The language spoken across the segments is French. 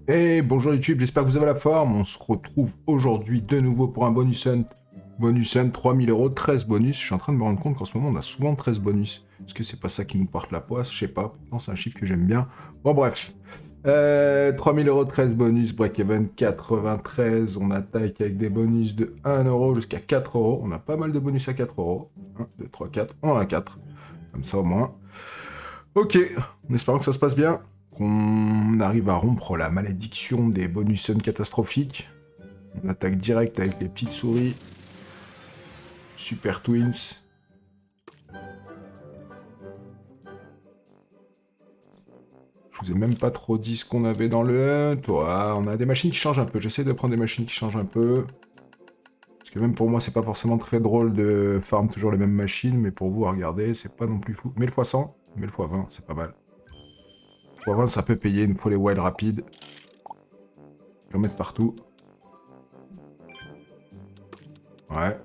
Hey, bonjour YouTube, j'espère que vous avez la forme. On se retrouve aujourd'hui de nouveau pour un bonus hunt. Bonus hunt, 3000 euros, 13 bonus. Je suis en train de me rendre compte qu'en ce moment, on a souvent 13 bonus. Est-ce que c'est pas ça qui nous porte la poisse? Je sais pas. Pourtant, c'est un chiffre que j'aime bien. Bon, bref. 3000 euros, 13 bonus. Break-even 93. On attaque avec des bonus de 1 euro jusqu'à 4 euros. On a pas mal de bonus à 4 euros. 1, 2, 3, 4. On en a 4. Comme ça, au moins. Ok, en espérant que ça se passe bien, qu'on arrive à rompre la malédiction des bonus sun catastrophiques. On attaque direct avec les petites souris. Super Twins. Je vous ai même pas trop dit ce qu'on avait dans le hunt. Ouais, on a des machines qui changent un peu. J'essaie de prendre des machines qui changent un peu. Parce que même pour moi, c'est pas forcément très drôle de farm toujours les mêmes machines, mais pour vous, à regarder, c'est pas non plus fou. Mais le x100, mais le x20, c'est pas mal. Le x20, ça peut payer, il nous faut les wild rapides. Je vais en mettre partout. Ouais.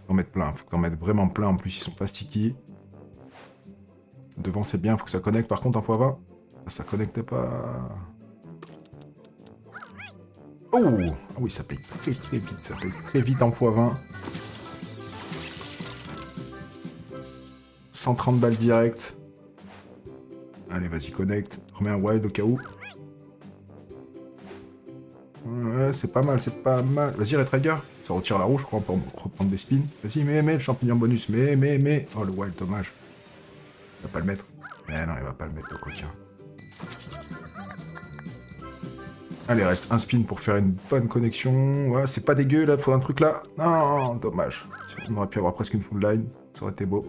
Faut en mettre plein, faut que t'en mettes vraiment plein, en plus ils sont pas sticky. Devant c'est bien, faut que ça connecte, par contre en x20, ça connecte pas... Oh ah oui, ça paye très très vite, ça paye très vite en x20. 130 balles direct. Allez, vas-y, connecte. Remets un wild au cas où. Ouais, c'est pas mal, c'est pas mal. Vas-y, Retrigger. Ça retire la rouge, je crois, pour reprendre des spins. Vas-y, mets le champignon bonus, mais. Oh, le wild, dommage. Il va pas le mettre. Eh non, il va pas le mettre, le coquin. Allez, reste un spin pour faire une bonne connexion. Ouais, c'est pas dégueu, là, faut un truc là. Non, dommage. On aurait pu avoir presque une full line. Ça aurait été beau.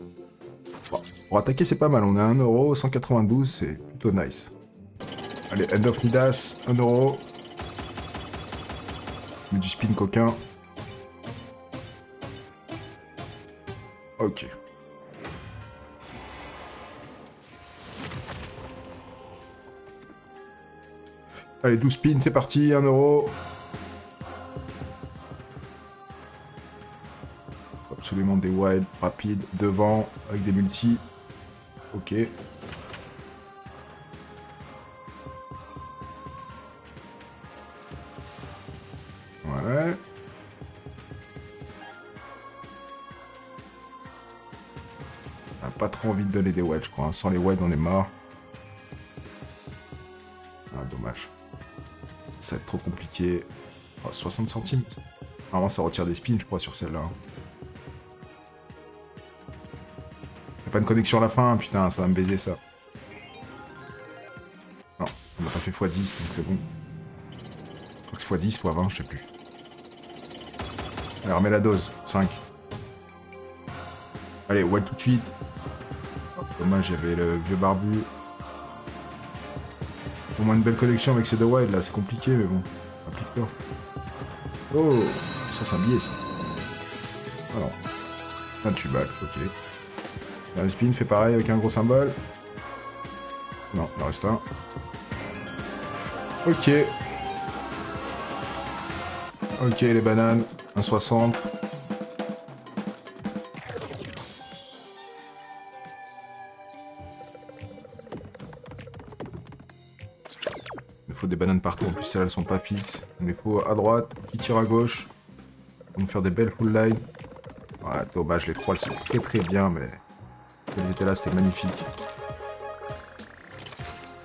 Bon, pour attaquer, c'est pas mal. On a 1 euro, 192, c'est plutôt nice. Allez, End of Midas, 1 euro. Mais du spin coquin. Ok. Allez, 12 spins, c'est parti, 1 euro. Absolument des wild rapides devant avec des multis. Ok. Ouais. On a pas trop envie de donner des wilds, je crois. Hein. Sans les wilds, on est mort. Ah, dommage. Ça va être trop compliqué. Oh, 60 centimes. Normalement, ça retire des spins, je crois, sur celle-là. Y'a pas une connexion à la fin, putain, ça va me baiser, ça. Non, on n'a pas fait x10, donc c'est bon. Je crois que c'est x10, x20, je sais plus. Allez, remets la dose. 5. Allez, wild tout de suite. Oh, dommage, il y avait le vieux barbu. Au moins une belle connexion avec ces deux wild, là, c'est compliqué, mais bon. Applique-toi. Oh, ça c'est un billet, ça. Ah non. 28 balles, ok. Le spin fait pareil avec un gros symbole. Non, il en reste un. Ok. Ok, les bananes. 1,60. Il faut des bananes partout. En plus, celles-là, elles sont pas fixes. Il les faut à droite, qui tire à gauche. On va faire des belles full line. Ouais, dommage, les trois, elles sont très très bien, mais... Elles étaient là, c'était magnifique.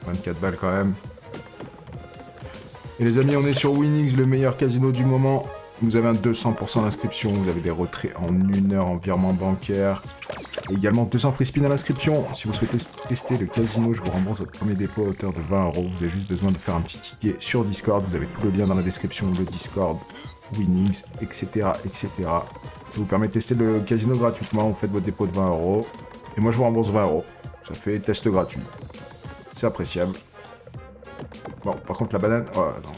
24 balles quand même. Et les amis, on est sur Winnings, le meilleur casino du moment. Vous avez un 200% d'inscription, vous avez des retraits en 1 heure en virement bancaire. Et également 200 free spin à l'inscription. Si vous souhaitez tester le casino, je vous rembourse votre premier dépôt à hauteur de 20 euros. Vous avez juste besoin de faire un petit ticket sur Discord. Vous avez tout le lien dans la description, le Discord, Winnings, etc. etc. Ça vous permet de tester le casino gratuitement. Vous faites votre dépôt de 20 euros. Et moi, je vous rembourse 20 euros. Ça fait test gratuit. C'est appréciable. Bon, par contre, la banane... Oh, non.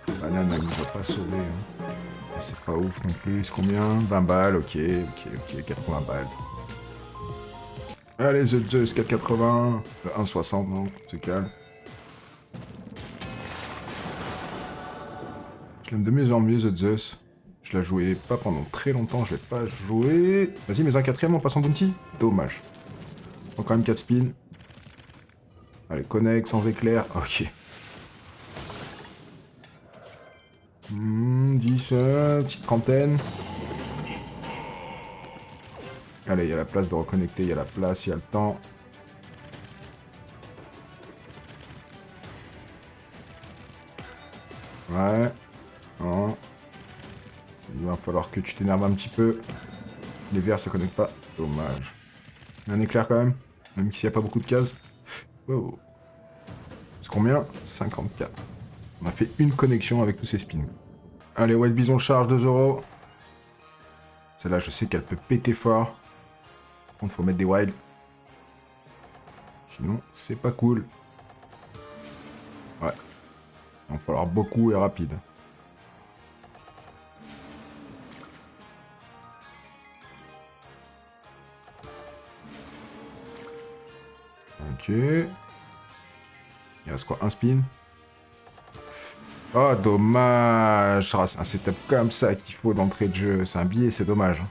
La banane, elle nous a pas sauvé. Hein. C'est pas ouf non plus. C'est combien? 20 balles, ok, 80 balles. Allez, The Zeus, 4,80. 1,60, non, c'est calme. Je l'aime de mieux en mieux, The Zeus. Je la jouais pas pendant très longtemps, je l'ai pas joué. Vas-y, mais un quatrième, on passe en bounty. Dommage. On prend quand même 4 spins. Allez, connect sans éclair. Ok. 10, petite trentaine. Allez, il y a la place de reconnecter, il y a la place, il y a le temps. Ouais. Non. Il va falloir que tu t'énerves un petit peu. Les verts, ça connecte pas. Dommage. Un éclair quand même. Même s'il n'y a pas beaucoup de cases. Oh. C'est combien? 54. On a fait une connexion avec tous ces spins. Allez, White Bison charge 2 euros. Celle-là, je sais qu'elle peut péter fort. Par contre, faut mettre des wild. Sinon, c'est pas cool. Ouais. Il va falloir beaucoup et rapide. Ok. Il reste quoi? Un spin? Oh, dommage. Ah, c'est un setup comme ça qu'il faut d'entrée de jeu. C'est un billet, c'est dommage.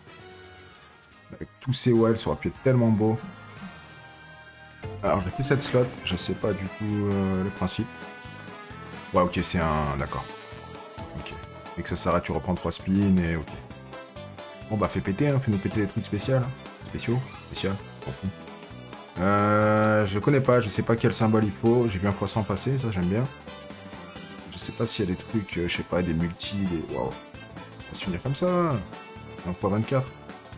Avec tous ces wilds, ça aurait pu être tellement beau. Alors, j'ai fait cette slot. Je sais pas du tout le principe. Ouais, ok, c'est un... D'accord. Ok. Et que ça s'arrête, tu reprends 3 spins et ok. Bon, bah, fais péter, hein. Fais-nous péter des trucs spéciaux. Spéciaux? Spécial? On fout. Je connais pas, je sais pas quel symbole il faut. J'ai vu un x100 passer, ça j'aime bien. Je sais pas s'il y a des trucs, je sais pas, des multis, des... Waouh. Ça va se finir comme ça. Un x24.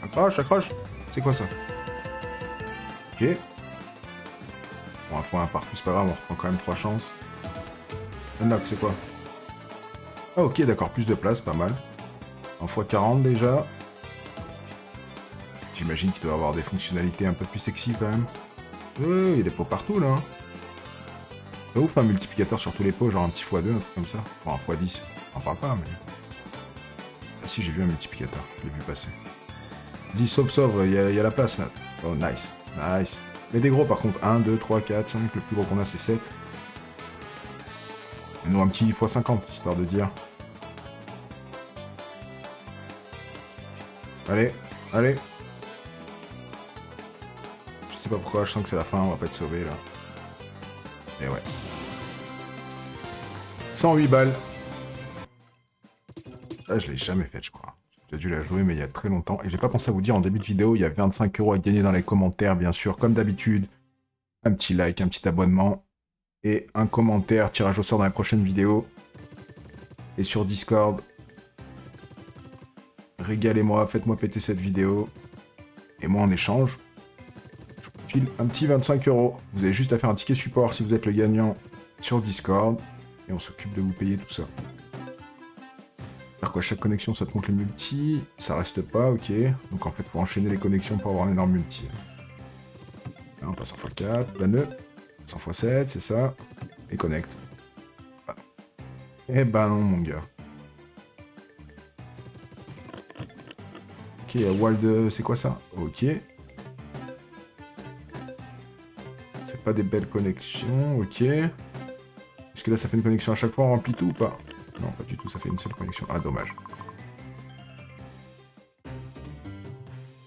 Accroche, accroche. C'est quoi ça? Ok. Bon, un x1 partout, c'est pas grave, on reprend quand même 3 chances. Unlock, c'est quoi? Ah ok, d'accord, plus de place, pas mal. En x40 déjà. J'imagine qu'il doit avoir des fonctionnalités un peu plus sexy quand même. Il y a des pots partout là. C'est ouf un multiplicateur sur tous les pots, genre un petit x2, un truc comme ça. Bon, un x10, on en parle pas, mais... Ah si, j'ai vu un multiplicateur, je l'ai vu passer. Dis, sauve, il y a la place là. Oh, nice, nice. Mais des gros par contre, 1, 2, 3, 4, 5, le plus gros qu'on a c'est 7. Et nous un petit x50, histoire de dire. Allez, allez. Je sais pas pourquoi, je sens que c'est la fin, on va pas être sauvé là. Et ouais. 108 balles. Ah, je l'ai jamais fait, je crois. J'ai dû la jouer, mais il y a très longtemps. Et j'ai pas pensé à vous dire en début de vidéo, il y a 25 € à gagner dans les commentaires, bien sûr, comme d'habitude. Un petit like, un petit abonnement. Et un commentaire, tirage au sort dans la prochaine vidéo. Et sur Discord. Régalez-moi, faites-moi péter cette vidéo. Et moi, en échange, je vous file un petit 25 €. Vous avez juste à faire un ticket support si vous êtes le gagnant sur Discord. Et on s'occupe de vous payer tout ça. Alors quoi, chaque connexion, ça te montre les multis. Ça reste pas, ok. Donc en fait, faut enchaîner les connexions pour avoir un énorme multi. Là, on passe en x4, la nœud. 100 x 7, c'est ça. Et connect. Ah. Eh ben non, mon gars. Ok, Wild, c'est quoi ça? Ok. C'est pas des belles connexions, ok. Est-ce que là, ça fait une connexion à chaque fois, on remplit tout ou pas? Non, pas du tout, ça fait une seule connexion. Ah, dommage.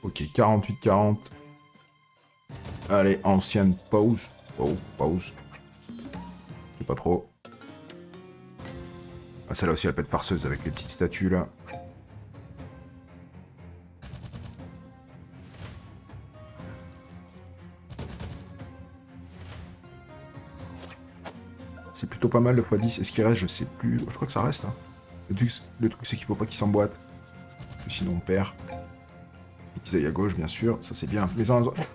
Ok, 48-40. Allez, ancienne pause. Oh, pause. Je sais pas trop. Ah, celle-là aussi, elle peut être farceuse avec les petites statues, là. C'est plutôt pas mal le x10. Est-ce qu'il reste? Je sais plus. Je crois que ça reste. Hein. Le truc c'est qu'il faut pas qu'il s'emboîte. Sinon on perd. Et qu'ils aillent à gauche, bien sûr. Ça c'est bien. Mais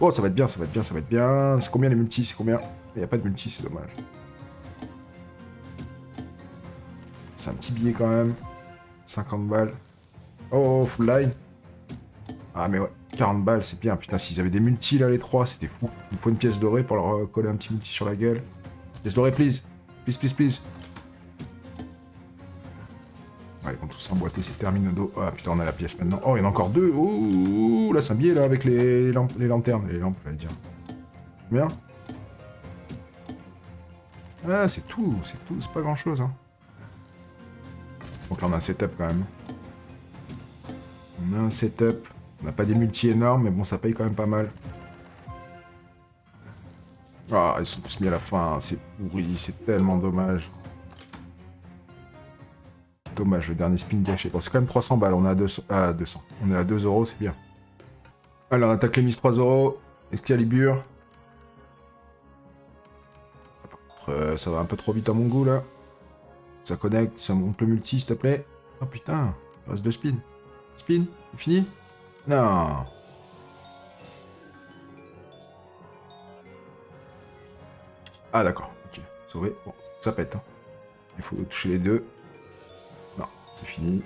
oh, ça va être bien, ça va être bien, ça va être bien. C'est combien les multis? C'est combien? Il n'y a pas de multi, c'est dommage. C'est un petit billet quand même. 50 balles. Oh, full line. Ah mais ouais, 40 balles, c'est bien. Putain, s'ils avaient des multis là, les trois, c'était fou. Il faut une pièce dorée pour leur coller un petit multi sur la gueule. Pièce dorée, please. Please, please, please. Ouais, ils vont tous s'emboîter, c'est terminado. Ah putain, on a la pièce maintenant. Oh, il y en a encore deux. Oh, là, c'est un billet, là, avec les lanternes. Les lampes, j'allais dire. Bien. Ah, c'est tout, c'est pas grand-chose, hein. Donc là, on a un setup, quand même. On a un setup. On n'a pas des multis énormes, mais bon, ça paye quand même pas mal. Ah, ils sont tous mis à la fin, c'est pourri, c'est tellement dommage. Dommage, le dernier spin gâché. Bon, c'est quand même 300 balles, on est à 200. À 200. On est à 2 euros, c'est bien. Alors, on attaque les mises 3 euros. Excalibur. Ça va un peu trop vite à mon goût, là. Ça connecte, ça monte le multi, s'il te plaît. Oh putain, il reste 2 spins. Spin, c'est fini? Non. Ah d'accord, ok. Sauvé. Bon, ça pète. Hein. Il faut toucher les deux. Non, c'est fini.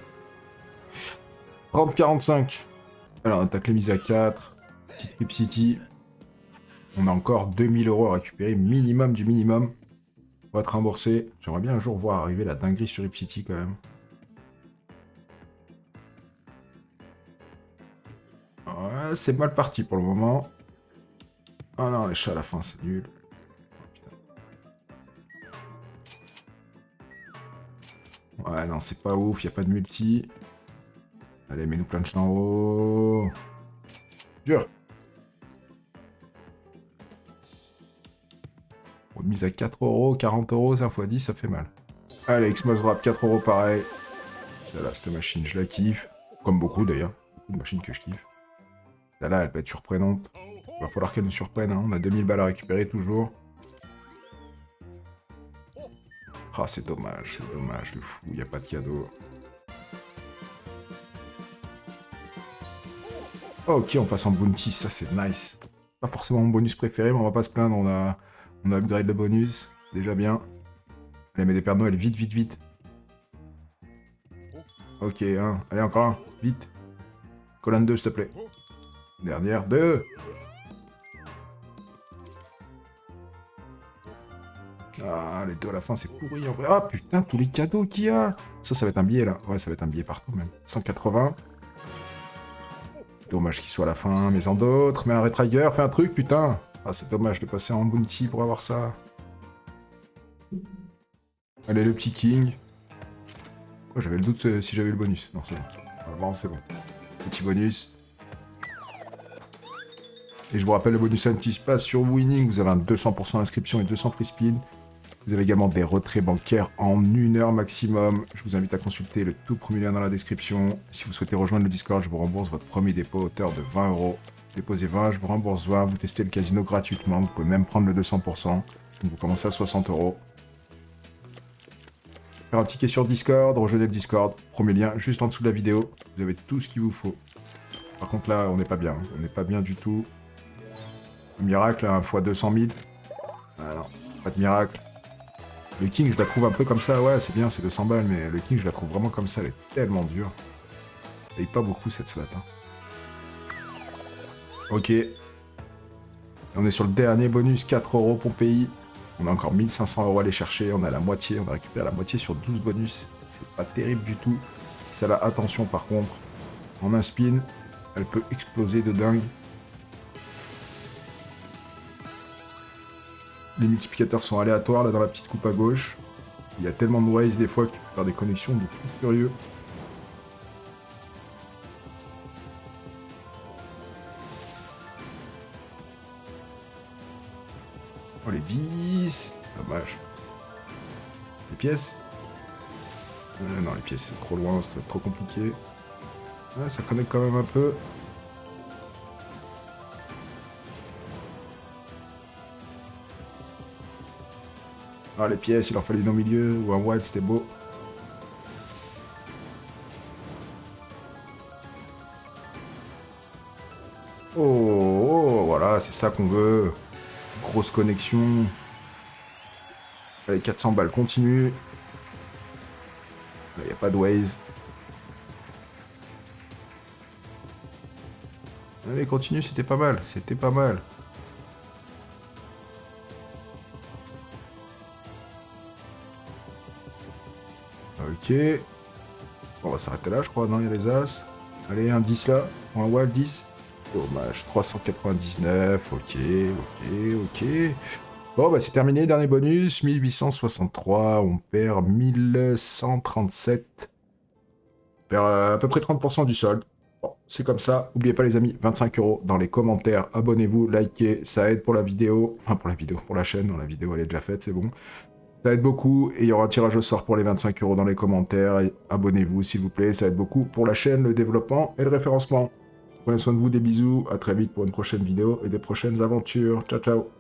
30-45. Alors, on attaque les mises à 4. Petite Rip City. On a encore 2000 euros à récupérer, minimum du minimum. On va être remboursé. J'aimerais bien un jour voir arriver la dinguerie sur Rip City quand même. Ouais, c'est mal parti pour le moment. Ah non, les chats à la fin, c'est nul. Ouais, non, c'est pas ouf, y a pas de multi. Allez, mets-nous plein de chats en haut. Dur. Bon, mise à 4 euros, 40 euros, 5 x 10, ça fait mal. Allez, Xmos Drop, 4 euros pareil. Celle-là, cette machine, je la kiffe. Comme beaucoup d'ailleurs. Beaucoup de machines que je kiffe. Celle-là, elle va être surprenante. Il va falloir qu'elle nous surprenne. Hein. On a 2000 balles à récupérer toujours. Ah, c'est dommage, le fou, il n'y a pas de cadeau. Ok, on passe en bounty, ça c'est nice. Pas forcément mon bonus préféré, mais on va pas se plaindre, on a upgrade le bonus, déjà bien. Allez, mets des Pères Noël, vite, vite, vite. Ok, un. Allez, encore un, vite. Colonne 2, s'il te plaît. Dernière, 2. Ah, les deux à la fin, c'est pourri en vrai. Ah putain, tous les cadeaux qu'il y a. Ça va être un billet là. Ouais, ça va être un billet partout même. 180. Dommage qu'il soit à la fin, mais en d'autres. Mais un Retrigger, fais un truc, putain. Ah, c'est dommage de passer en bounty pour avoir ça. Allez, le petit King. Oh, j'avais le doute si j'avais le bonus. Non, c'est bon. Vraiment, c'est bon. Petit bonus. Et je vous rappelle le bonus qui se passe sur Winning. Vous avez un 200% d'inscription et 200 free spin. Vous avez également des retraits bancaires en 1 heure maximum. Je vous invite à consulter le tout premier lien dans la description. Si vous souhaitez rejoindre le Discord, je vous rembourse votre premier dépôt à hauteur de 20 euros. Déposez 20, je vous rembourse 20. Vous testez le casino gratuitement. Vous pouvez même prendre le 200%. Donc vous commencez à 60 euros. Faire un ticket sur Discord, rejoignez le Discord. Premier lien juste en dessous de la vidéo. Vous avez tout ce qu'il vous faut. Par contre là, on n'est pas bien. On n'est pas bien du tout. Miracle, un fois 200 000. Ah non, pas de miracle. Le King, je la trouve un peu comme ça, ouais, c'est bien, c'est 200 balles, mais le King, je la trouve vraiment comme ça, elle est tellement dure. Elle paye pas beaucoup cette slot. Hein. Ok. Et on est sur le dernier bonus, 4 euros pour pays. On a encore 1500 euros à aller chercher, on a la moitié, on a récupéré la moitié sur 12 bonus. C'est pas terrible du tout. Celle-là, attention par contre, en un spin, elle peut exploser de dingue. Les multiplicateurs sont aléatoires là dans la petite coupe à gauche. Il y a tellement de ways des fois que tu peux faire des connexions de fou furieux. Oh les 10. Dommage. Les pièces. Non, les pièces c'est trop loin, c'est trop compliqué. Ouais, ça connecte quand même un peu. Ah, les pièces, il en fallait une au milieu, ou un wild, c'était beau. Oh, oh, voilà, c'est ça qu'on veut. Grosse connexion. Allez, 400 balles, continue. Il n'y a pas de ways. Allez, continue, c'était pas mal, c'était pas mal. Ok. On va s'arrêter là, je crois. Non, il y a les As. Allez, un 10 là. Ou un Wild 10. Dommage. 399. Ok, ok, ok. Bon, bah c'est terminé. Dernier bonus. 1863. On perd 1137. On perd à peu près 30% du solde. Bon, c'est comme ça. N'oubliez pas les amis, 25 € dans les commentaires. Abonnez-vous, likez, ça aide pour la vidéo. Enfin pour la vidéo, pour la chaîne. La vidéo elle est déjà faite, c'est bon. Ça aide beaucoup et il y aura un tirage au sort pour les 25 € dans les commentaires. Et abonnez-vous s'il vous plaît, ça aide beaucoup pour la chaîne, le développement et le référencement. Prenez soin de vous, des bisous, à très vite pour une prochaine vidéo et des prochaines aventures. Ciao ciao.